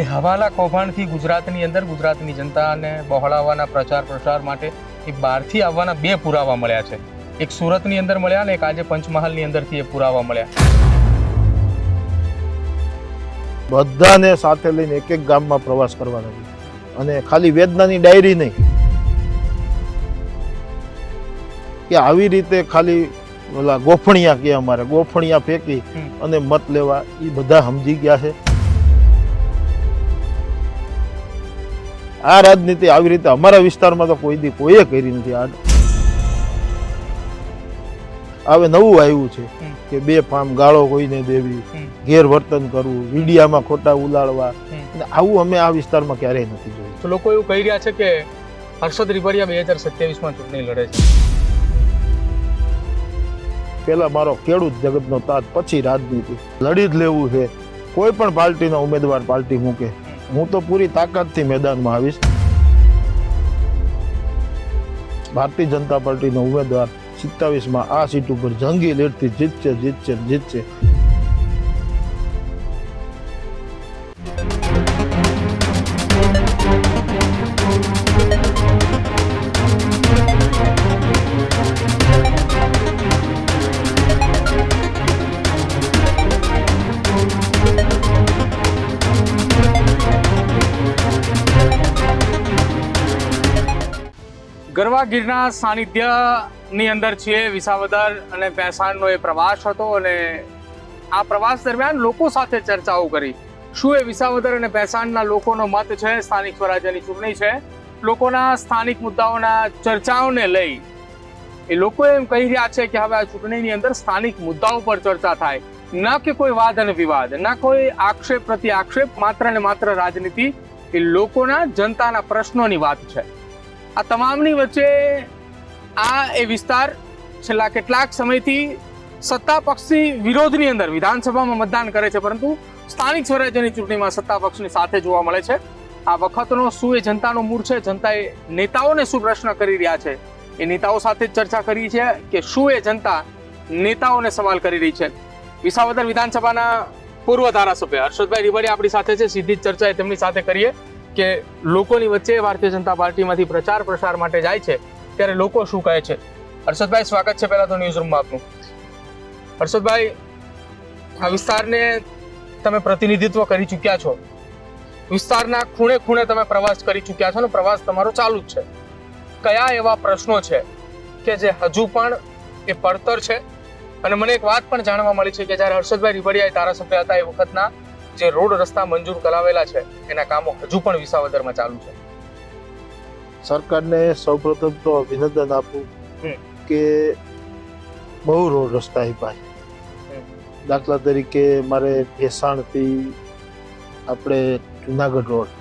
એ હવાલા કૌભાંડથી ગુજરાતની અંદર ગુજરાતની જનતાને બહોળાવવાના પ્રચાર માટે એ બહારથી આવવાના બે પુરાવા મળ્યા છે. એક સુરતની અંદર મળ્યા ને એક આજે પંચમહાલની અંદરથી એ પુરાવા મળ્યા. બધાને સાથે લઈને એક એક ગામમાં પ્રવાસ કરવાનો અને ખાલી વેદનાની ડાયરી નહીં કે આવી રીતે ખાલી ઓલા ગોફણિયા કે અમારે ગોફણિયા ફેંકી અને મત લેવા એ બધા સમજી ગયા છે. આ રાજનીતિ આવી રીતે અમારા વિસ્તારમાં તો કોઈએ કરી નથી. હવે નવું આવ્યું છે કે બે ફામ ગાળો કોઈને દેવી, ગેરવર્તન કરવું, મીડિયામાં ખોટા ઉલાળવા, આવું અમે આ વિસ્તારમાં ક્યારેય નથી જોયું. તો લોકો એવું કહી રહ્યા છે કે હર્ષદ રીપડિયા 2027માં ચૂંટણી લડે છે. પેલા મારો ખેડૂત જગતનો તાત, પછી રાજનીતિ. લડી જ લેવું છે. કોઈ પણ પાર્ટીનો ઉમેદવાર પાર્ટી મૂકે, હું તો પૂરી તાકાતથી મેદાનમાં આવીશ. ભારતીય જનતા પાર્ટીનો ઉમેદવાર 27માં આ સીટ ઉપર જંગી લીડથી જીતશે. ગરવા ગીરના સાનિધ્યની અંદર છીએ. વિસાવદર અને ભેંસાણનો એ પ્રવાસ હતો અને આ પ્રવાસ દરમિયાન લોકો સાથે ચર્ચાઓ કરી. શું એ વિસાવદર અને ભેંસાણના લોકોનો મત છે? સ્થાનિક સ્વરાજ્યની ચૂંટણી છે, લોકોના સ્થાનિક મુદ્દાઓના ચર્ચાઓને લઈ એ લોકો એમ કહી રહ્યા છે કે હવે આ ચૂંટણીની અંદર સ્થાનિક મુદ્દાઓ પર ચર્ચા થાય, ન કે કોઈ વાદ અને વિવાદ, ન કોઈ આક્ષેપ પ્રતિ આક્ષેપ, માત્ર ને માત્ર રાજનીતિ. એ લોકોના જનતાના પ્રશ્નોની વાત છે. આ તમામની વચ્ચે આ એ વિસ્તાર છેલ્લા કેટલાક સમયથી સત્તા પક્ષની વિરોધની અંદર વિધાનસભામાં મતદાન કરે છે, પરંતુ સ્થાનિક સ્વરાજ્યની ચૂંટણીમાં સત્તા પક્ષની સાથે જોવા મળે છે. આ વખતનો શું એ જનતાનો મૂળ છે? જનતાએ નેતાઓને શું પ્રશ્ન કરી રહ્યા છે? એ નેતાઓ સાથે ચર્ચા કરી છે કે શું એ જનતા નેતાઓને સવાલ કરી રહી છે? વિસાવદર વિધાનસભાના પૂર્વ ધારાસભ્ય હર્ષદભાઈ રીપડિયા આપણી સાથે છે. સીધી જ ચર્ચા તેમની સાથે કરીએ કે લોકોની વચ્ચે ભારતીય જનતા પાર્ટીમાંથી પ્રચાર પ્રસાર માટે જાય છે ત્યારે લોકો શું કહે છે. હર્ષદભાઈ, સ્વાગત છે પહેલા તો ન્યૂઝ રૂમમાં આપનું. હર્ષદભાઈ, આ વિસ્તારને તમે પ્રતિનિધિત્વ કરી ચૂક્યા છો, વિસ્તારના ખૂણે ખૂણે તમે પ્રવાસ કરી ચૂક્યા છો અને પ્રવાસ તમારો ચાલુ જ છે. કયા એવા પ્રશ્નો છે કે જે હજુ પણ એ પડતર છે? અને મને એક વાત પણ જાણવા મળી છે કે જ્યારે હર્ષદભાઈ રીપડિયા ધારાસભ્ય હતા એ વખતના જે રોડ રસ્તા મંજૂર કરાવેલા છે એના કામો હજુ પણ વિસાવદરમાં ચાલુ છે. સરકારને સૌપ્રથમ તો અભિનંદન આપું કે બહુ રોડ રસ્તા આપ્યા. દાખલા તરીકે મારે ભેસાણથી આપણે જુનાગઢ રોડ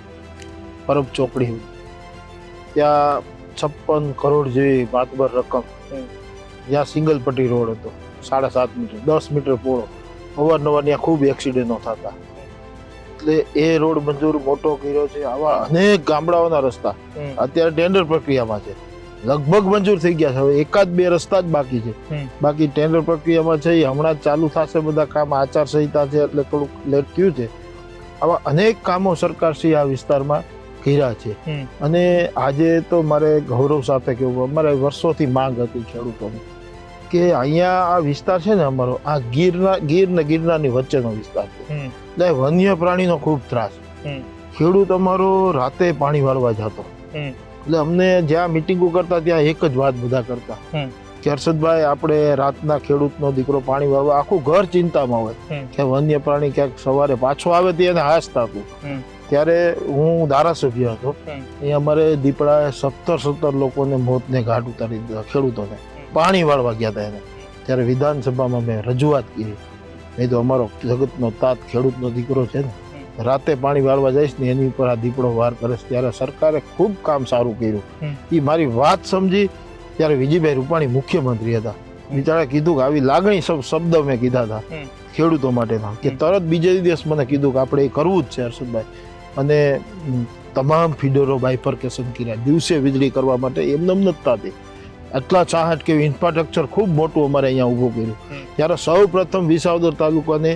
પરબ ચોકડી ત્યાં 56 કરોડ જેવી માતબર રકમ, જ્યાં સિંગલ પટ્ટી રોડ હતો 7.5 મીટર 10 મીટર પહોળો, અવારનવાર ત્યાં ખૂબ એક્સિડન્ટો થતા, એટલે એ રોડ મંજૂર મોટો કર્યો છે. આવા અનેક ગામડાઓના રસ્તા અત્યારે ટેન્ડર પ્રક્રિયામાં છે, લગભગ મંજૂર થઈ ગયા છે. હવે એકાદ બે રસ્તા જ બાકી છે, બાકી ટેન્ડર પ્રક્રિયામાં છે. હમણાં જ ચાલુ થશે બધા કામ. આચારસંહિતા છે એટલે થોડુંક લેટ થયું છે. આવા અનેક કામો સરકારશ્રી આ વિસ્તારમાં કર્યા છે. અને આજે તો મારે ગૌરવ સાથે કહેવું, અમારે વર્ષોથી માંગ હતી ખેડૂતોની કે અહીંયા આ વિસ્તાર છે ને અમારો, આ ગીર ને ગિરનારની વચ્ચેનો વિસ્તાર છે, એટલે વન્ય પ્રાણીનો ખૂબ ત્રાસ. ખેડૂત અમારો રાતે પાણી વાળવા જતો, એટલે અમને જ્યાં મિટિંગો કરતા ત્યાં એક જ વાત બધા કરતા કે હર્ષદભાઈ, આપણે રાતના ખેડૂતનો દીકરો પાણી વાળવા, આખું ઘર ચિંતામાં હોય કે વન્ય પ્રાણી ક્યાંક સવારે પાછો આવે તે એને હાશ થતું. ત્યારે હું ધારાસભ્ય હતો, અહીંયા અમારે દીપડાએ 17 લોકોને મોતને ઘાટ ઉતારી દીધા. ખેડૂતોને પાણી વાળવા ગયા હતા એને. ત્યારે વિધાનસભામાં મેં રજૂઆત કરી, નહીં તો અમારો જગતનો તાત ખેડૂતનો દીકરો છે ને, રાતે પાણી વાળવા જઈશ ને એની ઉપર આ દીપડો વાર કરે. ત્યારે સરકારે ખૂબ કામ સારું કર્યું. એ મારી વાત સમજી. ત્યારે વિજયભાઈ રૂપાણી મુખ્યમંત્રી હતા, બિચારા કીધું કે આવી લાગણી શબ્દ મેં કીધા હતા ખેડૂતો માટેના, કે તરત બીજે દિવસ મને કીધું કે આપણે એ કરવું જ છે હર્ષદભાઈ. અને તમામ ફીડરો બાયફર્કેશન કર્યા, દિવસે વીજળી કરવા માટે એમને નથી થતી. આટલા 66 કે ઇન્ફ્રાસ્ટ્રક્ચર ખૂબ મોટું અમારે અહીંયા ઊભું કર્યું. ત્યારે સૌ પ્રથમ વિસાવદર તાલુકાને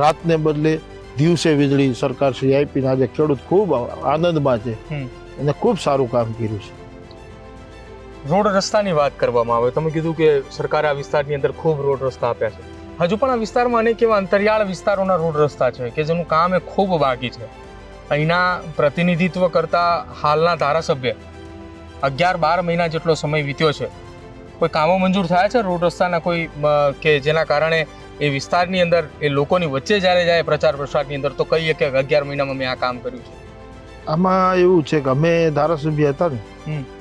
રાતને બદલે દિવસે વીજળી સરકાર શ્રી આપીને આજે ખેડૂત ખૂબ આનંદમાં છે અને ખૂબ સારું કામ કર્યું છે. રોડ રસ્તાની વાત કરવામાં આવે, તમે કીધું કે સરકારે આ વિસ્તારની અંદર ખૂબ રોડ રસ્તા આપ્યા છે. હજુ પણ આ વિસ્તારમાં અનેક એવા અંતરિયાળ વિસ્તારોના રોડ રસ્તા છે કે જેનું કામ એ ખૂબ બાકી છે. અહીંના પ્રતિનિધિત્વ કરતા હાલના ધારાસભ્ય 11-12 મહિના જેટલો સમય વીત્યો છે. કોઈ કામો મંજૂર થયા છે રોડ રસ્તાના કોઈ કે જેના કારણે એ વિસ્તારની અંદર એ લોકોની વચ્ચે જ્યારે જાય પ્રચાર પ્રસારની અંદર તો કહીએ કે 11 મહિનામાં મેં આ કામ કર્યું છે? આમાં એવું છે કે અમે ધારાસભ્ય હતા ને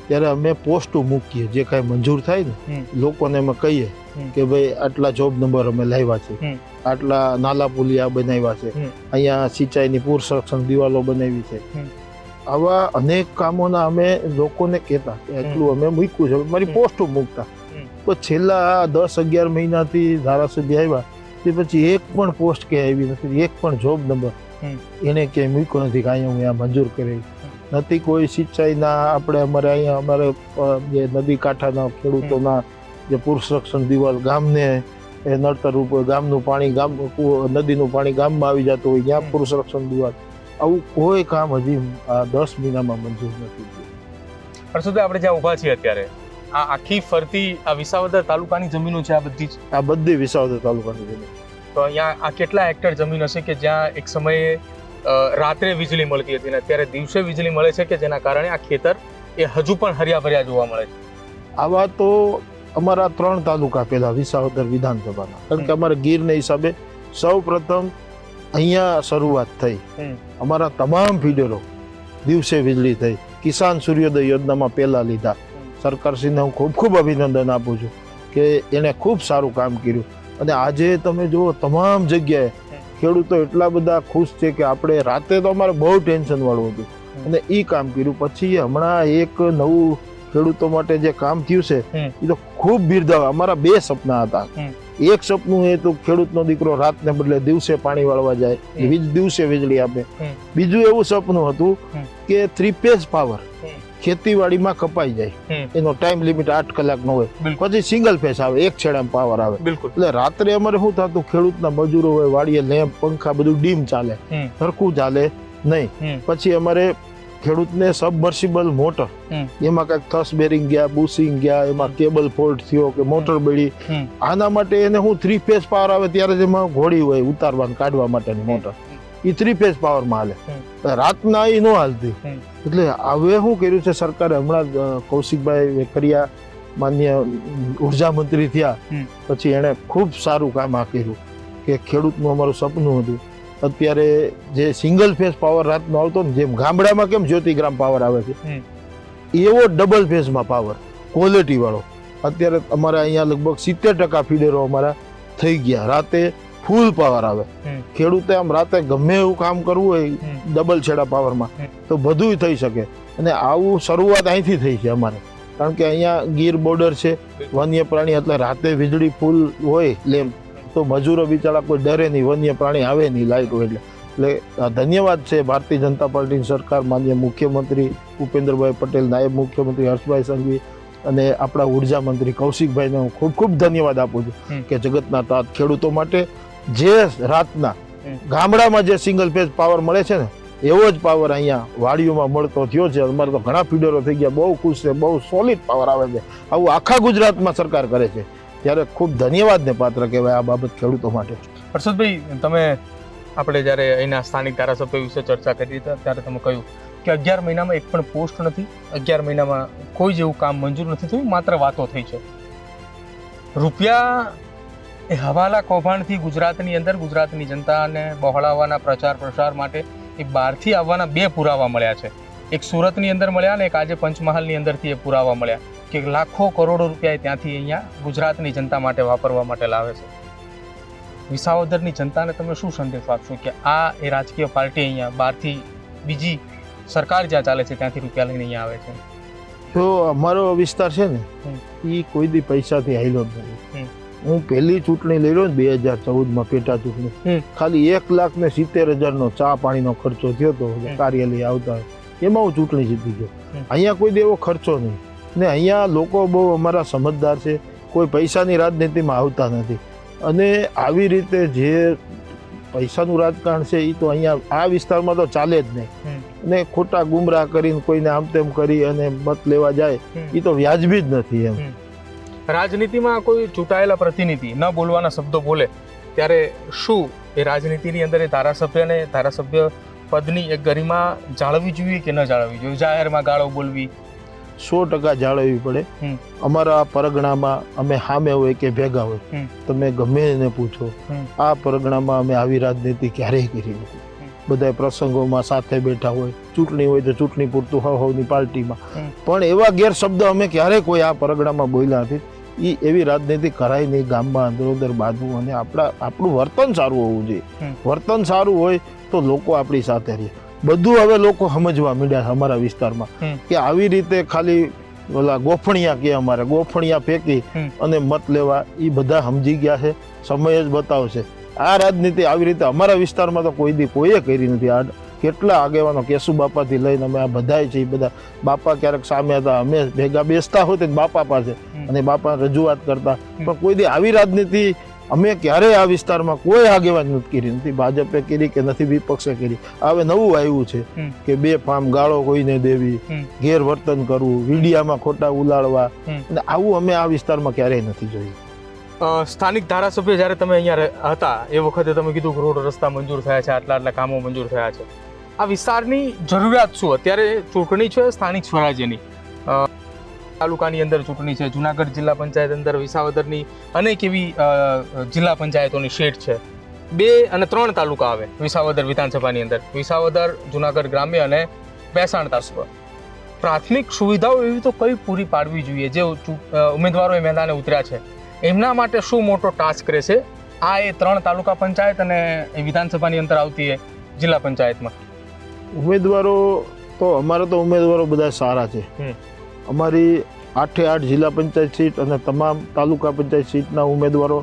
ત્યારે અમે પોસ્ટો મૂકીએ, જે કાંઈ મંજૂર થાય ને લોકોને અમે કહીએ કે ભાઈ આટલા જોબ નંબર અમે લાવ્યા છે, આટલા નાલા પુલિયા બનાવ્યા છે, અહીંયા સિંચાઈની પૂર સંરક્ષણ દિવાલો બનાવી છે. આવા અનેક કામોના અમે લોકોને કહેતા કે એટલું અમે મૂક્યું છે, મારી પોસ્ટો મૂકતા. તો છેલ્લા 10-11 મહિનાથી ધારાસભ્ય આવ્યા તે પછી એક પણ પોસ્ટ કે આવી નથી, એક પણ જોબ નંબર એને ક્યાંય મૂક્યો નથી કે અહીંયા હું આ મંજૂર કરી નથી. કોઈ સિંચાઈના આપણે અમારે અહીંયા અમારે જે નદી કાંઠાના ખેડૂતોના જે પૂર સંરક્ષણ દિવાલ ગામને એ નડતરરૂપ ગામનું પાણી નદીનું પાણી ગામમાં આવી જતું હોય ત્યાં પૂર સંરક્ષણ દિવાલ, આવું કોઈ કામ હજી આ 10 મહિનામાં મંજૂર નથી થયું. હર્ષદભાઈ, આપણે જ્યાં ઊભા છીએ અત્યારે આ આખી ફરતી આ વિસાવદર તાલુકાની જમીનો છે? આ બધી વિસાવદર તાલુકાની જમીન. તો અહીંયા આ કેટલા હેક્ટર જમીન હશે કે જ્યાં એક સમયે રાત્રે વીજળી મળતી હતી ને અત્યારે દિવસે વીજળી મળે છે કે જેના કારણે આ ખેતર એ હજુ પણ હર્યા ભર્યા જોવા મળે છે? આવા તો અમારા 3 તાલુકા પહેલા વિસાવદર વિધાનસભાના, કારણ કે અમારા ગીરને હિસાબે સૌ પ્રથમ અહીંયા શરૂઆત થઈ. અમારા તમામ ફીડરો દિવસે વીજળી થઈ. કિસાન સૂર્યોદય યોજનામાં પહેલા લીધા. સરકારશ્રીને હું ખૂબ ખૂબ અભિનંદન આપું છું કે એણે ખૂબ સારું કામ કર્યું. અને આજે તમે જુઓ તમામ જગ્યાએ ખેડૂતો એટલા બધા ખુશ છે કે આપણે રાતે તો અમારે બહુ ટેન્શન વાળું હતું અને એ કામ કર્યું. પછી હમણાં એક નવું ખેડૂતો માટે જે કામ થયું છે એ તો ખૂબ બિરદાવ. અમારા 2 સપના હતા. એક સપનું એ તો ખેડૂતનો દીકરો રાતને બદલે દિવસે પાણી વાળવા જાય, દિવસે વીજળી આપે. બીજું એવું સપનું હતું કે 3 ફેઝ પાવર ખેતીવાડીમાં કપાઈ જાય, એનો ટાઈમ લિમિટ 8 કલાકનો હોય, પછી સિંગલ ફેઝ આવે, એક છેડામાં પાવર આવે. એટલે રાત્રે અમારે શું થતું, ખેડૂતના મજૂરો હોય, વાડીએ લેમ્પ પંખા બધું ડીમ ચાલે, સરખું ચાલે નહીં. પછી અમારે ખેડૂતને સબમર્સિબલ મોટર, એમાં કઈક થસ બેરિંગ ગયા, બુશિંગ ગયા, એમાં કેબલ ફોલ્ટ થયો કે મોટર બળી, આના માટે એને હું 3 ફેઝ પાવર આવે ત્યારે જેમાં ઘોડી હોય ઉતારવાનું કાઢવા માટેની મોટર, એ 3 ફેઝ પાવરમાં હાલે, રાતના એ ન હાલતી. એટલે હવે શું કર્યું છે સરકારે, હમણાં કૌશિકભાઈ વેકરિયા માન્ય ઉર્જા મંત્રી થયા પછી એણે ખૂબ સારું કામ આ કર્યું કે ખેડૂતનું અમારું સપનું હતું. અત્યારે જે સિંગલ ફેઝ પાવર રાતનો આવતો ને, જેમ ગામડામાં કેમ જ્યોતિગ્રામ પાવર આવે છે એવો ડબલ ફેઝમાં પાવર ક્વોલિટી વાળો અત્યારે અમારા અહીંયા લગભગ 70% ફીડરો અમારા થઈ ગયા. રાતે ફૂલ પાવર આવે. ખેડૂતે આમ રાતે ગમે એવું કામ કરવું હોય ડબલ છેડા પાવરમાં તો બધું થઈ શકે. અને આવું શરૂઆત અહીંથી થઈ છે અમારે, કારણ કે અહીંયા ગીર બોર્ડર છે, વન્ય પ્રાણી, એટલે રાતે વીજળી ફૂલ હોય લેમ્પ તો મજૂરો બિચારા કોઈ ડરે નહીં, વન્ય પ્રાણી આવે નહીં લાઇટ હોય. એટલે ધન્યવાદ છે ભારતીય જનતા પાર્ટીની સરકાર, માન્ય મુખ્યમંત્રી ભૂપેન્દ્રભાઈ પટેલ, નાયબ મુખ્યમંત્રી હર્ષભાઈ સંઘવી અને આપણા ઉર્જા મંત્રી કૌશિકભાઈને હું ખૂબ ખૂબ ધન્યવાદ આપું છું કે જગતના તાત ખેડૂતો માટે જે રાતના ગામડામાં જે સિંગલ ફેઝ પાવર મળે છે ને એવો જ પાવર અહીંયા વાડીઓમાં મળતો થયો છે. અમારે તો ઘણા ફીડરો થઈ ગયા, બહુ ખુશ છે, બહુ સોલિડ પાવર આવે છે. આવું આખા ગુજરાતમાં સરકાર કરે છે ત્યારે ખૂબ ધન્યવાદને પાત્ર કહેવાય આ બાબત ખેડૂતો માટે. હર્ષદભાઈ, તમે આપણે જ્યારે અહીંના સ્થાનિક ધારાસભ્ય વિશે ચર્ચા કરી ત્યારે તમે કહ્યું કે 11 મહિનામાં એક પણ પોસ્ટ નથી, 11 મહિનામાં કોઈ જેવું કામ મંજૂર નથી થયું, માત્ર વાતો થઈ છે. રૂપિયા એ હવાલા કૌભાંડથી ગુજરાતની અંદર ગુજરાતની જનતાને બહોળાવવાના પ્રચાર પ્રસાર માટે એ બહારથી આવવાના 2 પુરાવા મળ્યા છે. એક સુરતની અંદર મળ્યા ને એક આજે પંચમહાલની અંદરથી એ પુરાવા મળ્યા કે લાખો કરોડો રૂપિયા ત્યાંથી અહીંયા ગુજરાતની જનતા માટે વાપરવા માટે લાવે છે. વિસાવદરની જનતાને તમે શું સંદેશ આપશો કે આ એ રાજકીય પાર્ટી અહીંયા બહારથી બીજી સરકાર જ્યાં ચાલે છે ત્યાંથી રૂપિયા લઈને અહીંયા આવે છે? તો અમારો વિસ્તાર છે ને એ કોઈ દી પૈસાથી હાલ્યો જ નથી. હું પહેલી ચૂંટણી લઈ રહ્યો ને 2014માં પેટા ચૂંટણી, ખાલી 1,70,000 ચા પાણીનો ખર્ચો થયો હતો કાર્યાલય આવતા, એમાં હું ચૂંટણી જીતી ગયો. અહીંયા કોઈ દી એવો ખર્ચો નહીં. ને અહીંયા લોકો બહુ અમારા સમજદાર છે, કોઈ પૈસાની રાજનીતિમાં આવતા નથી. અને આવી રીતે જે પૈસાનું રાજકારણ છે એ તો અહીંયા આ વિસ્તારમાં તો ચાલે જ નહીં. અને ખોટા ગુમરાહ કરીને કોઈને આમ તેમ કરી અને મત લેવા જાય એ તો વ્યાજબી જ નથી એમ. રાજનીતિમાં કોઈ ચૂંટાયેલા પ્રતિનિધિ ન બોલવાના શબ્દો બોલે ત્યારે શું એ રાજનીતિની અંદર એ ધારાસભ્ય પદની એક ગરિમા જાળવવી જોઈએ કે ન જાળવવી જોઈએ? જાહેરમાં ગાળો બોલવી 100% જાળવવી પડે. અમારા પરગણામાં અમે સામે હોય કે ભેગા હોય, તમે ગમે એને પૂછો, આ પરગણામાં અમે આવી રાજનીતિ ક્યારેય કરી નથી. બધા પ્રસંગોમાં સાથે બેઠા હોય, ચૂંટણી હોય તો ચૂંટણી પૂરતું હવની પાર્ટીમાં, પણ એવા ગેરશબ્દ અમે ક્યારેય કોઈ આ પરગણામાં બોલ્યા નથી. એ એવી રાજનીતિ કરાય નહીં. ગામમાં અંદરોદર બાંધવું અને આપણું વર્તન સારું હોવું જોઈએ. વર્તન સારું હોય તો લોકો આપણી સાથે રહે. બધું હવે લોકો સમજવા માંડ્યા છે અમારા વિસ્તારમાં કે આવી રીતે ખાલી ઓલા ગોફણિયા કે અમારે ગોફણિયા ફેંકી અને મત લેવા એ બધા સમજી ગયા છે. સમય જ બતાવશે. આ રાજનીતિ આવી રીતે અમારા વિસ્તારમાં તો કોઈએ કરી નથી. આ કેટલા આગેવાનો કેશુ બાપાથી લઈને અમે આ બધાય છે. બધા બાપા ક્યારેક સામે હતા, અમે ભેગા બેસતા હોય તો બાપા પાસે અને બાપા રજૂઆત કરતા, પણ કોઈ આવી રાજનીતિ અમે ક્યારેય આ વિસ્તારમાં કોઈ આગેવાન નથી કરી નથી. ભાજપે કરી કે નથી વિપક્ષે કરી. હવે નવું આવ્યું છે કે બે ફામ ગાળો કોઈને દેવી, ગેરવર્તન કરવું, મીડિયામાં ખોટા ઉલાળવા, અને આવું અમે આ વિસ્તારમાં ક્યારેય નથી જોયું. સ્થાનિક ધારાસભ્ય જ્યારે તમે અહીંયા હતા એ વખતે તમે કીધું કે રોડ રસ્તા મંજૂર થયા છે, આટલા કામો મંજૂર થયા છે. આ વિસ્તારની જરૂરિયાત શું? અત્યારે ચૂંટણી છે સ્થાનિક સ્વરાજ્યની, તાલુકાની અંદર ચૂંટણી છે, જુનાગઢ જિલ્લા પંચાયત અંદર વિસાવદરની અનેક એવી જિલ્લા પંચાયતોની સીટ છે. 2 અને 3 તાલુકા આવે વિસાવદર વિધાનસભાની અંદર, વિસાવદર, જુનાગઢ ગ્રામ્ય અને ભેસાણ તાલુકા. પ્રાથમિક સુવિધાઓ એવી તો કઈ પૂરી પાડવી જોઈએ જે ઉમેદવારો મેદાને ઉતર્યા છે એમના માટે શું મોટો ટાસ્ક રહેશે આ એ 3 તાલુકા પંચાયત અને એ વિધાનસભાની અંદર આવતી જિલ્લા પંચાયતમાં? ઉમેદવારો તો અમારા તો ઉમેદવારો બધા સારા છે. અમારી 8 જિલ્લા પંચાયત સીટ અને તમામ તાલુકા પંચાયત સીટના ઉમેદવારો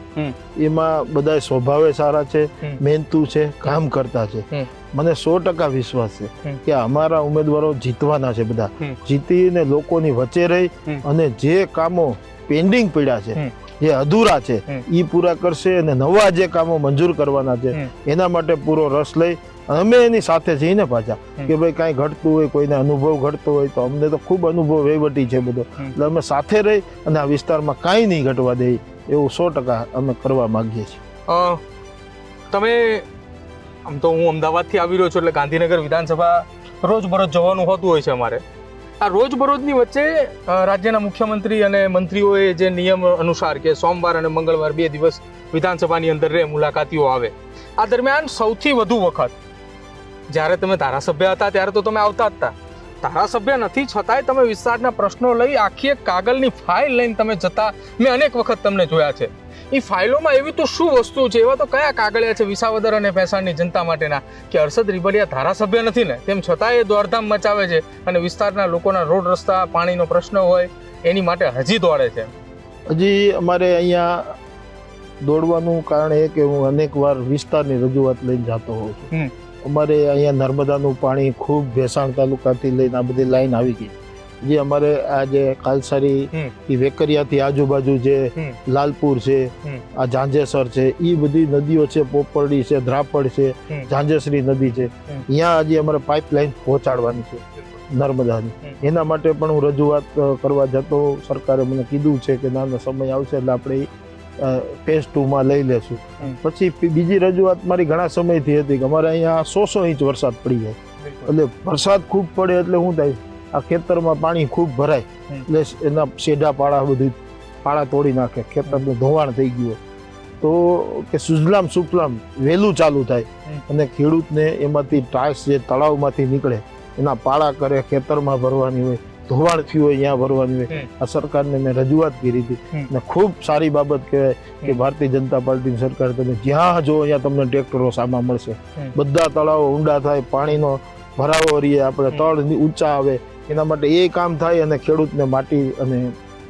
એમાં બધા સ્વભાવે સારા છે, મહેનતુ છે, કામ કરતા છે. મને 100% વિશ્વાસ છે કે અમારા ઉમેદવારો જીતવાના છે. બધા જીતીને લોકોની વચ્ચે રહી અને જે કામો પેન્ડિંગ પડ્યા છે, જે અધૂરા છે, એ પૂરા કરશે અને નવા જે કામો મંજૂર કરવાના છે એના માટે પૂરો રસ લઈ અમે એની સાથે જઈને પાછા કે ભાઈ કાંઈ ઘટતું હોય, કોઈને અનુભવ ઘટતો હોય તો અમને તો ખૂબ અનુભવ વહીવટી છે બધો, એટલે અમે સાથે રહી અને આ વિસ્તારમાં કાંઈ નહીં ઘટવા દે એવું 100% અમે કરવા માંગીએ છીએ. તમે આમ તો હું અમદાવાદથી આવી રહ્યો છું એટલે ગાંધીનગર વિધાનસભા રોજબરોજ જવાનું હોતું હોય છે અમારે. આ રોજબરોજની વચ્ચે રાજ્યના મુખ્યમંત્રી અને મંત્રીઓએ જે નિયમ અનુસાર કે સોમવાર અને મંગળવાર 2 દિવસ વિધાનસભાની અંદર મુલાકાતીઓ આવે. આ દરમિયાન સૌથી વધુ વખત જ્યારે તમે ધારાસભ્ય હતા ત્યારે તો તમે આવતા જ હતા. ધારાસભ્ય નથી છતાંય તમે વિસ્તારના પ્રશ્નો લઈ આખી એક કાગળની ફાઇલ લઈને તમે જતા મેં અનેક વખત તમને જોયા છે. એ ફાઇલોમાં એવી તો શું વસ્તુ છે, એવા તો કયા કાગળિયા છે વિસાવદર અને ભેસાણની જનતા માટેના કે હર્ષદ રીબડિયા ધારાસભ્ય નથી ને તેમ છતાં એ દોડધામ મચાવે છે અને વિસ્તારના લોકોના રોડ રસ્તા, પાણીનો પ્રશ્ન હોય એની માટે હજી દોડે છે? હજી અમારે અહીંયા દોડવાનું કારણ એ કે હું અનેક વાર વિસ્તારની રજૂઆત લઈને જતો હોઉં છું. અમારે અહીંયા નર્મદાનું પાણી ખૂબ ભેસાણ તાલુકાથી લઈને આ બધી લાઈન આવી ગઈ. જે અમારે આ જે કાલસારી વેકરિયાથી આજુબાજુ જે લાલપુર છે, આ ઝાંઝેસર છે, એ બધી નદીઓ છે, પોપરડી છે, ધ્રાપડ છે, ઝાંઝેસરી નદી છે, અહીંયા હજી અમારે પાઇપલાઇન પહોંચાડવાની છે નર્મદાની. એના માટે પણ હું રજૂઆત કરવા જતો. સરકારે મને કીધું છે કે નાનો સમય આવશે એટલે આપણે ફેઝ 2માં લઈ લેશું. પછી બીજી રજૂઆત મારી ઘણા સમયથી હતી કે અમારે અહીંયા 100 ઇંચ વરસાદ પડી જાય, એટલે વરસાદ ખૂબ પડે એટલે શું થાય, આ ખેતરમાં પાણી ખૂબ ભરાય એટલે એના શેઢા પાળા બધું પાળા તોડી નાખે, ખેતરનું ધોવાણ થઈ ગયું. તો કે સુજલામ સુફલામ વહેલું ચાલુ થાય અને ખેડૂતને એમાંથી ટાઈસ જે તળાવમાંથી નીકળે એના પાળા કરે, ખેતરમાં ભરવાની હોય, ધોવાણ થયું હોય ત્યાં ભરવાની હોય. આ સરકારને મેં રજૂઆત કરી હતી અને ખૂબ સારી બાબત કહેવાય કે ભારતીય જનતા પાર્ટીની સરકાર તમે જ્યાં જો અહીંયા તમને ટ્રેક્ટરો સામા મળશે, બધા તળાવો ઊંડા થાય, પાણીનો ભરાવો રહીએ, આપણે તળ ઊંચા આવે, એના માટે એ કામ થાય અને ખેડૂતને માટી અને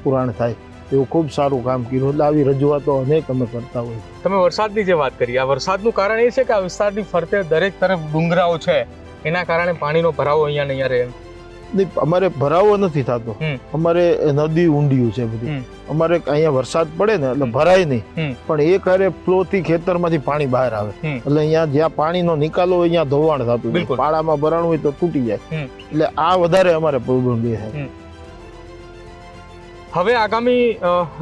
પુરાણ થાય. એવું ખૂબ સારું કામ કર્યું. એટલે આવી રજૂઆતો અનેક અમે કરતા હોય. તમે વરસાદની જે વાત કરી, આ વરસાદનું કારણ એ છે કે આ વિસ્તારની ફરતે દરેક તરફ ડુંગરાઓ છે, એના કારણે પાણીનો ભરાવો અહીંયા ને અહીંયા રહે. નહીં, અમારે ભરાવો નથી થતો. અમારે નદી ઊંડિયું છે બધી. અમારે અહીંયા વરસાદ પડે ને એટલે ભરાય નહીં, પણ એક હારે ફ્લો થી ખેતરમાંથી પાણી બહાર આવે, એટલે અહીંયા જ્યાં પાણીનો નિકાલ હોય અહીંયા ધોવાણ થતું હોય. પાળામાં ભરાણું હોય તો તૂટી જાય, એટલે આ વધારે અમારે પ્રોબ્લેમ છે. હવે આગામી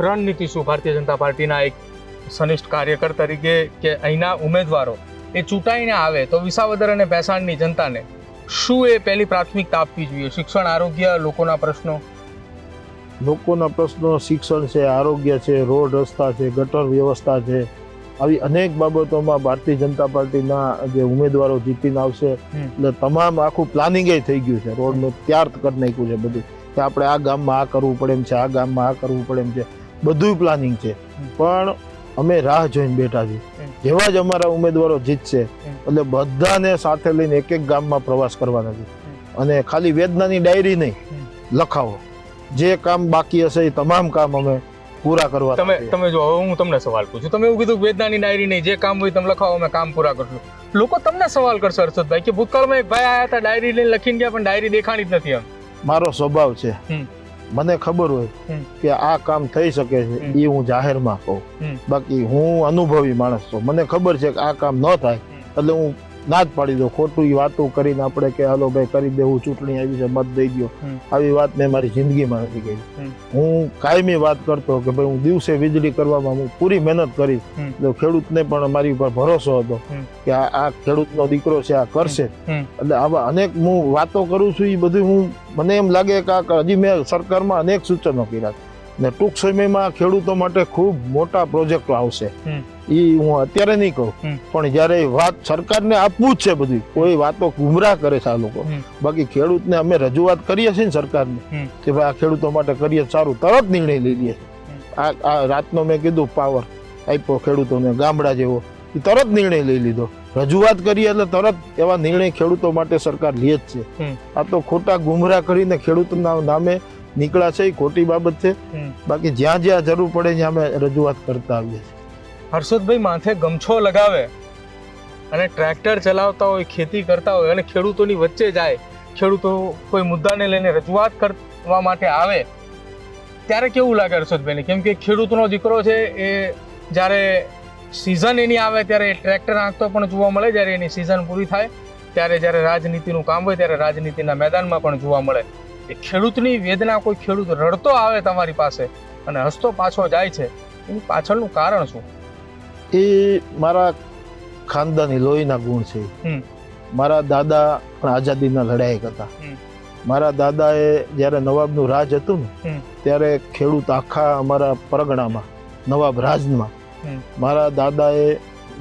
રણનીતિ શું ભારતીય જનતા પાર્ટીના એક સનિષ્ઠ કાર્યકર તરીકે કે અહીંના ઉમેદવારો એ ચૂંટાઈને આવે તો વિસાવદર અને ભેસાણની જનતાને શું એ પહેલી પ્રાથમિકતા આપવી જોઈએ? શિક્ષણ, આરોગ્ય, લોકોના પ્રશ્નો. લોકોના પ્રશ્નો શિક્ષણ છે, આરોગ્ય છે, રોડ રસ્તા છે, ગટર વ્યવસ્થા છે, આવી અનેક બાબતોમાં ભારતીય જનતા પાર્ટીના જે ઉમેદવારો જીતીને આવશે એટલે તમામ આખું પ્લાનિંગ થઈ ગયું છે. રોડનું તૈયાર કરી નાખ્યું છે બધું, કે આપણે આ ગામમાં આ કરવું પડે એમ છે, આ ગામમાં આ કરવું પડે એમ છે, બધું પ્લાનિંગ છે. પણ અમે રાહ જોઈને બેઠા છીએ. જેવા જ અમારા ઉમેદવારો જીતશે એટલે બધાને સાથે લઈને એક એક ગામમાં પ્રવાસ કરવાના છે, અને ખાલી વેદનાની ડાયરી નહીં લખાવો, જે કામ બાકી હશે એ તમામ કામ અમે પૂરા કરવા. તમે જો, હવે હું તમને સવાલ પૂછું. તમે એવું કીધું વેદનાની ડાયરી નહીં, જે કામ હોય તમે લખાવો, અમે કામ પૂરા કરશું. લોકો તમને સવાલ કરશે હર્ષદભાઈ કે ભૂતકાળમાં એક ભાઈ આયા હતા, ડાયરી લઈને લખીને ગયા, પણ ડાયરી દેખાણી જ નથી. એમ મારો સ્વભાવ છે, મને ખબર હોય કે આ કામ થઈ શકે છે એ હું જાહેરમાં કહું. બાકી હું અનુભવી માણસ છું, મને ખબર છે કે આ કામ ન થાય એટલે હું ના જ પાડી દઉં. ખોટું વાતો કરીને આપણે કે હાલો ભાઈ કરી દેવું, ચૂંટણી આવી છે મત દઈ દો, આવી વાત મેં મારી જિંદગીમાં નથી કરી. હું કાયમી વાત કરતો કે ભાઈ હું દિવસે વીજળી કરવામાં હું પૂરી મહેનત કરીશ. એટલે ખેડૂતને પણ મારી ઉપર ભરોસો હતો કે આ ખેડૂતનો દીકરો છે, આ કરશે. એટલે આવા અનેક હું વાતો કરું છું, એ બધું હું મને એમ લાગે કે હજી મેં સરકારમાં અનેક સૂચનો કર્યા ને ટૂંક સમયમાં ખેડૂતો માટે ખૂબ મોટા પ્રોજેક્ટો આવશે. એ હું અત્યારે નહીં કહું, પણ જયારે વાત સરકારને આપવું જ છે બધું. કોઈ વાતો ગુમરાહ કરે છે આ લોકો, બાકી ખેડૂતને અમે રજૂઆત કરીએ છીએ ને સરકારને કે ભાઈ આ ખેડૂતો માટે કરીએ, સારું, તરત નિર્ણય લઈ લઈએ. આ રાતનો મેં કીધું પાવર આપ્યો ખેડૂતોને ગામડા જેવો, એ તરત નિર્ણય લઈ લીધો. રજૂઆત કરીએ એટલે તરત એવા નિર્ણય ખેડૂતો માટે સરકાર લે જ છે. આ તો ખોટા ગુમરાહ કરીને ખેડૂતોના નામે નીકળ્યા છે, એ ખોટી બાબત છે. બાકી જ્યાં જ્યાં જરૂર પડે ત્યાં અમે રજૂઆત કરતા આવીએ છીએ. હર્ષદભાઈ માથે ગમછો લગાવે અને ટ્રેક્ટર ચલાવતા હોય, ખેતી કરતા હોય અને ખેડૂતોની વચ્ચે જાય, ખેડૂતો કોઈ મુદ્દાને લઈને રજૂઆત કરવા માટે આવે, ત્યારે કેવું લાગે હર્ષદભાઈને? કેમ કે ખેડૂતનો દીકરો છે એ જ્યારે સિઝન એની આવે ત્યારે ટ્રેક્ટર આંકતો પણ જોવા મળે, જ્યારે એની સિઝન પૂરી થાય ત્યારે જ્યારે રાજનીતિનું કામ હોય ત્યારે રાજનીતિના મેદાનમાં પણ જોવા મળે. એ ખેડૂતની વેદના, કોઈ ખેડૂત રડતો આવે તમારી પાસે અને હસતો પાછો જાય છે, એની પાછળનું કારણ શું? એ મારા ખાનદાની લોહીના ગુણ છે. મારા દાદા પણ આઝાદીના લડાયક હતા. મારા દાદાએ જ્યારે નવાબનું રાજ હતું ને ત્યારે ખેડૂત આખા અમારા પરગણામાં, નવાબ રાજમાં, મારા દાદાએ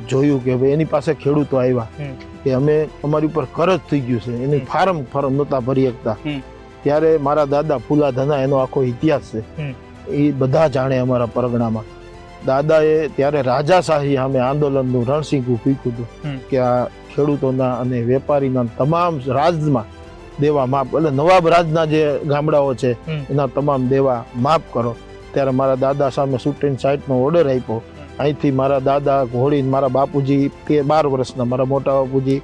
જોયું કે ભાઈ એની પાસે ખેડૂતો આવ્યા કે અમે અમારી ઉપર કરજ થઈ ગયું છે, એની ફાર્મ નહોતા ભરી શકતા. ત્યારે મારા દાદા ફૂલા ધના, એનો આખો ઇતિહાસ છે, એ બધા જાણે અમારા પરગણામાં. દાદાએ ત્યારે રાજાશાહી સામે આંદોલનનું રણસીંગું ફૂંક્યું હતું કે આ ખેડૂતોના અને વેપારીના તમામ રાજમાં દેવા માફ, એટલે નવાબ રાજના જે ગામડાઓ છે એના તમામ દેવા માફ કરો. ત્યારે મારા દાદા સામે સુપ્રીમ સાઇટનો ઓર્ડર આપ્યો. અહીંથી મારા દાદા ઘોડીને, મારા બાપુજી તે 12 વર્ષના, મારા મોટા બાપુજી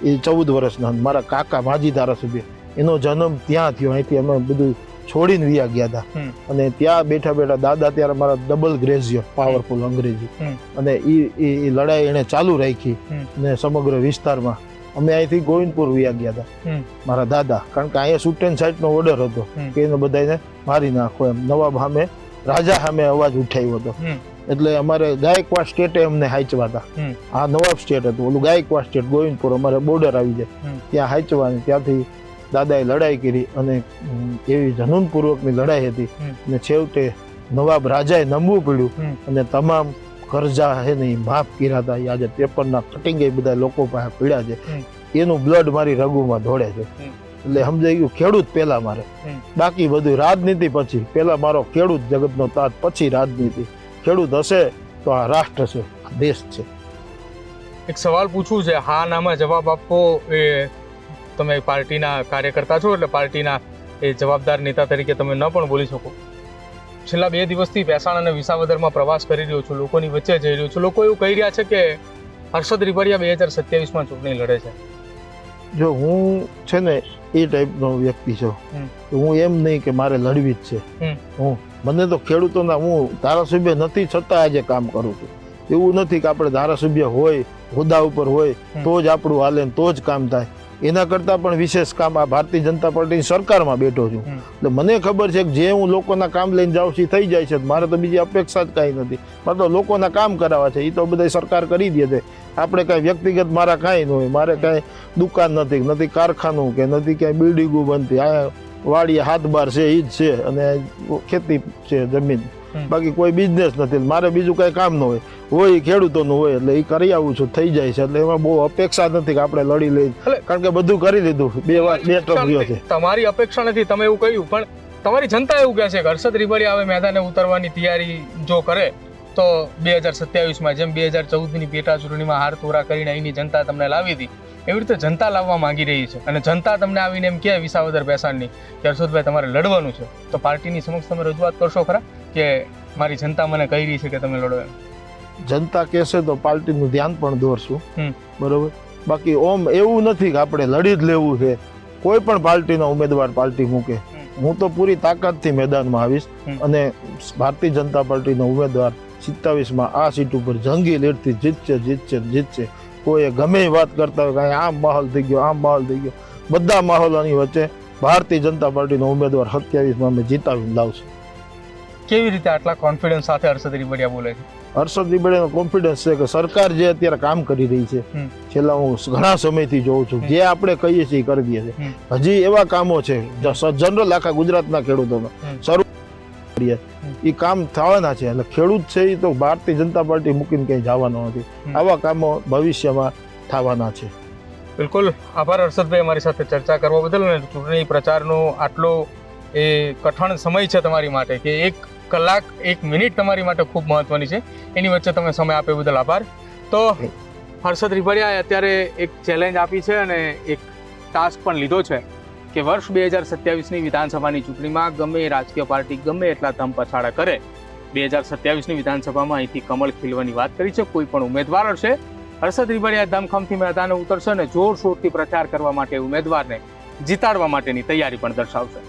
એ 14 વર્ષના, મારા કાકા માજી ધારાસભ્ય, એનો જન્મ ત્યાં થયો. અહીંથી અમે બધું છોડીને વિયા ગયા હતા, અને ત્યાં બેઠા બેઠા દાદા ત્યારે મારા ડબલ ગ્રેજ્યુએટ, પાવરફુલ અંગ્રેજી, અને એ લડાઈ એને ચાલુ રાખી ને સમગ્ર વિસ્તારમાં. અમે અહીંથી ગોવિંદપુર વિયા ગયા હતા મારા દાદા, કારણ કે અહીંયા સુપ્રીમ સાઇટનો ઓર્ડર હતો કે એને બધાને મારી નાખો એમ. નવાબ સામે, રાજા સામે અવાજ ઉઠાવ્યો હતો. એટલે અમારે ગાયકવાડ સ્ટેટે અમને હાંચવા હતા. આ નવાબ સ્ટેટ હતું, ઓલું ગાયકવાડ સ્ટેટ ગોવિંદપુર, અમારે બોર્ડર આવી જાય ત્યાં હાંચવાની. ત્યાંથી દાદાએ લડાઈ કરી અને એવી જનૂનપૂર્વકની લડાઈ હતી, અને છેવટે નવાબ રાજાએ નમવું પડ્યું અને તમામ કરજા છે ને એ માફ કર્યા હતા. આજે પેપરના કટિંગ એ બધા લોકો પાસે પીડ્યા છે, એનું બ્લડ મારી રગુમાં દોડે છે. એટલે સમજાઈ ગયું, ખેડૂત પહેલા મારે, બાકી બધું રાજનીતિ પછી. પહેલા મારો ખેડૂત જગતનો તાત, પછી રાજનીતિ. ખેડૂત હશે તો આ રાષ્ટ્ર છે, આ દેશ છે. એક સવાલ પૂછવું છે, હા નામાં જવાબ આપવો. એ તમે પાર્ટીના કાર્યકર્તા છો એટલે પાર્ટીના એ જવાબદાર નેતા તરીકે તમે ન પણ બોલી શકો. છેલ્લા 2 દિવસથી ભેસાણ અને વિસાવદરમાં પ્રવાસ કરી રહ્યો છું, લોકોની વચ્ચે જઈ રહ્યો છું. લોકો એવું કહી રહ્યા છે કે હર્ષદ રીપડિયા 2027માં ચૂંટણી લડે છે. જો હું છે ને એ ટાઈપનો વ્યક્તિ છું તો હું એમ નહીં કે મારે લડવી જ છે. હું મને તો ખેડૂતોના, હું ધારાસભ્ય નથી છતાં આજે કામ કરું છું. એવું નથી કે આપણે ધારાસભ્ય હોય, હોદ્દા ઉપર હોય તો જ આપણું હાલે ને તો જ કામ થાય. એના કરતાં પણ વિશેષ કામ આ ભારતીય જનતા પાર્ટીની સરકારમાં બેઠો છું. એટલે મને ખબર છે કે જે હું લોકોના કામ લઈને જાઉં છું એ થઈ જાય છે. મારે તો બીજી અપેક્ષા જ કાંઈ નથી. મારે તો લોકોના કામ કરાવવા છે. એ તો બધા સરકાર કરી દે છે. આપણે કાંઈ વ્યક્તિગત મારા કાંઈ ન હોય. મારે કાંઈ દુકાન નથી કારખાનું કે નથી ક્યાંય બિલ્ડિંગો બનતી. આ વાડીએ હાથ બાર છે એ જ છે અને ખેતી છે જમીન. બાકી કોઈ બિઝનેસ નથી. મારે બીજું કાંઈ કામ ન હોય ખેડૂતોનું હોય એટલે એ કરી આવું છું, થઈ જાય છે. એટલે એમાં બહુ અપેક્ષા નથી કે આપણે લડી લઈ, કારણ કે બધું કરી લીધું. બે ટર્મ ગયો છે. તમારી અપેક્ષા નથી, તમે એવું કહ્યું, પણ તમારી જનતા એવું કહે છે કે હર્ષદ રીબડિયા હવે મેદાને ઉતરવાની તૈયારી જો કરે તો 2027માં જેમ 2014ની પેટા ચૂંટણીમાં હાર તોરા કરીને અહીંની જનતા તમને લાવી હતી એવી રીતે જનતા લાવવા માંગી રહી છે. અને જનતા તમને આવીને એમ કહે વિસાવદર ભેસાણની કે હર્ષદભાઈ તમારે લડવાનું છે, તો પાર્ટીની સમક્ષ તમે રજૂઆત કરશો ખરા કે મારી જનતા મને કહી રહી છે કે તમે લડો? એમ જનતા કહેશે તો પાર્ટીનું ધ્યાન પણ દોરશું, બરોબર. બાકી ઓમ એવું નથી કે આપણે લડી જ લેવું છે. કોઈ પણ પાર્ટીનો ઉમેદવાર પાર્ટી મૂકે, હું તો પૂરી તાકાતથી મેદાનમાં આવીશ અને ભારતીય જનતા પાર્ટીનો ઉમેદવાર 27માં આ સીટ ઉપર જંગી લીડથી જીતશે. કોઈ ગમે એ વાત કરતા હોય કાંઈ આમ માહોલ થઈ ગયો, આમ માહોલ થઈ ગયો, બધા માહોલોની વચ્ચે ભારતીય જનતા પાર્ટીનો ઉમેદવાર 27માં અમે જીતાવીને લાવશું. કેવી રીતે આટલા કોન્ફિડન્સ સાથે હર્ષદ રીબડિયા બોલે છે? હર્ષદ રીબડિયાનો કોન્ફિડન્સ છે કે સરકાર જે અત્યારે કામ કરી રહી છે, છેલ્લા હું ઘણા સમયથી જોઉં છું, જે આપણે કહીએ છીએ કરી દઈએ છીએ. હજી એવા કામો છે જનરલ આખા ગુજરાતના ખેડૂતોમાં શરૂ કરીએ, એ કામ થવાના છે. એટલે ખેડૂત છે એ તો ભારતીય જનતા પાર્ટી મૂકીને ક્યાંય જવાનો નથી. આવા કામો ભવિષ્યમાં થવાના છે. બિલકુલ આભાર હર્ષદભાઈ અમારી સાથે ચર્ચા કરવા બદલ. અને ચૂંટણી પ્રચારનો આટલો એ કઠણ સમય છે તમારી માટે કે 1 કલાક 1 મિનિટ તમારી માટે ખૂબ મહત્વની છે, એની વચ્ચે તમે સમય આપ્યો બદલ આભાર. તો હર્ષદ રીબડિયાએ અત્યારે એક ચેલેન્જ આપી છે અને એક ટાસ્ક પણ લીધો છે કે વર્ષ 2027ની વિધાનસભાની ચૂંટણીમાં ગમે એ રાજકીય પાર્ટી ગમે એટલા ધમ પછાડા કરે, 2027ની વિધાનસભામાં અહીંથી કમળ ખીલવાની વાત કરી છે. કોઈ પણ ઉમેદવાર હશે, હર્ષદ રીબડિયા દમખમથી મેદાને ઉતરશે અને જોરશોરથી પ્રચાર કરવા માટે ઉમેદવારને જીતાડવા માટેની તૈયારી પણ દર્શાવશે.